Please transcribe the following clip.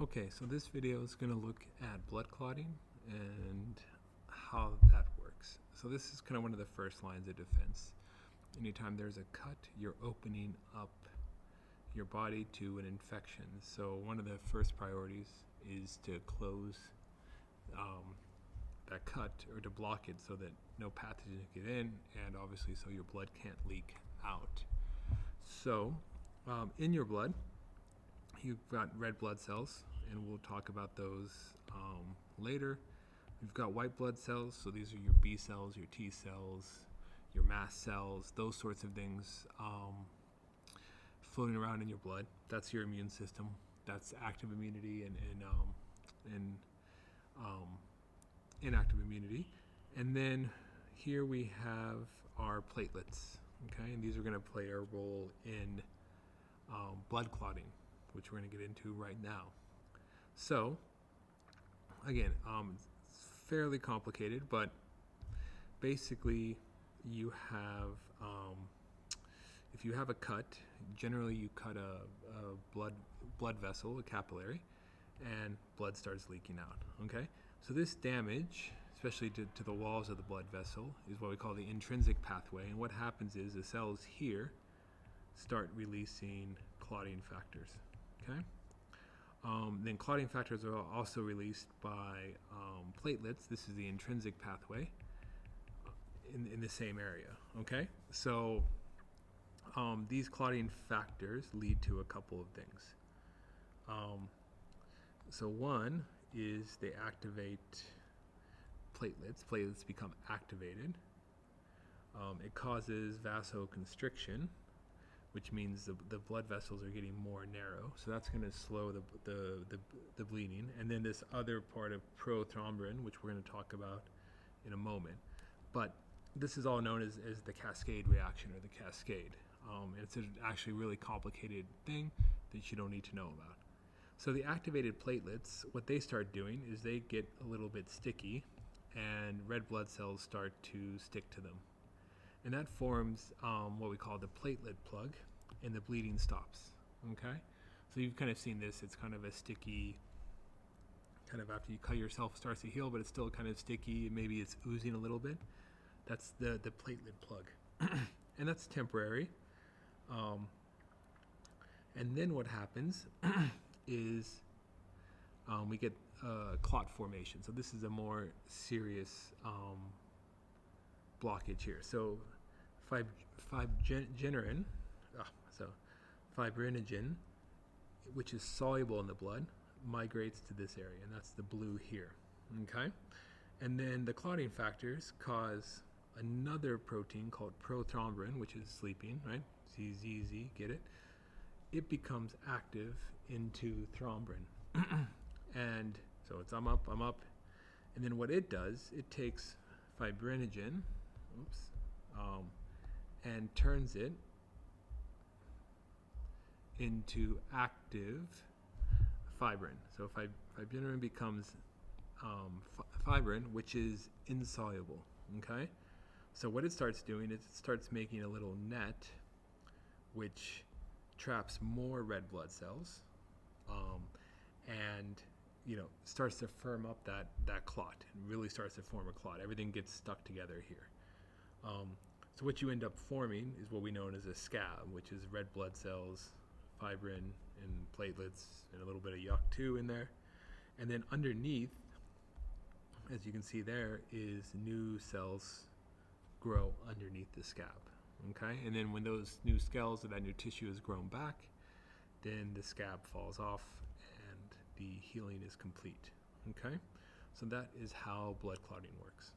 Okay, so this video is going to look at blood clotting and how that works. So this is kind of one of the first lines of defense. Anytime there's a cut, you're opening up your body to an infection. So one of the first priorities is to close that cut, or to block it so that no pathogens get in, and obviously so your blood can't leak out. So in your blood, you've got red blood cells, and we'll talk about those later. You've got white blood cells, so these are your B cells, your T cells, your mast cells, those sorts of things floating around in your blood. That's your immune system. That's active immunity and inactive immunity. And then here we have our platelets, okay? And these are going to play a role in blood clotting, which we're going to get into right now. So, again, it's fairly complicated, but basically you have, if you have a cut, generally you cut a blood vessel, a capillary, and blood starts leaking out, okay? So this damage, especially to the walls of the blood vessel, is what we call the intrinsic pathway. And what happens is the cells here start releasing clotting factors, okay? Then clotting factors are also released by platelets. This is the intrinsic pathway in the same area, okay? So these clotting factors lead to a couple of things. So one is they activate platelets. Platelets become activated. It causes vasoconstriction, which means the blood vessels are getting more narrow. So that's going to slow the bleeding. And then this other part of prothrombin, which we're going to talk about in a moment. But this is all known as the Cascade reaction, or the Cascade. It's actually a really complicated thing that you don't need to know about. So the activated platelets, what they start doing is they get a little bit sticky, and red blood cells start to stick to them. And that forms what we call the platelet plug, and the bleeding stops, okay? So you've kind of seen this. It's kind of a sticky, kind of after you cut yourself, starts to heal, but it's still kind of sticky. Maybe it's oozing a little bit. That's the platelet plug. And that's temporary. And then what happens is we get clot formation. So this is a more serious blockage here. So fibrinogen, which is soluble in the blood, migrates to this area, and that's the blue here, okay? And then the clotting factors cause another protein called prothrombin, which is sleeping, right? ZZZ, get it? It becomes active into thrombin. And so it's I'm up. And then what it does, it takes fibrinogen, and turns it into active fibrin. So fibrinogen becomes fibrin, which is insoluble, okay? So what it starts doing is it starts making a little net which traps more red blood cells, and starts to firm up that clot, and really starts to form a clot. Everything gets stuck together here. So what you end up forming is what we know as a scab, which is red blood cells, fibrin, and platelets, and a little bit of YUC2 in there. And then underneath, as you can see there, is new cells grow underneath the scab, okay? And then when those new cells, or that new tissue is grown back, then the scab falls off and the healing is complete, okay? So that is how blood clotting works.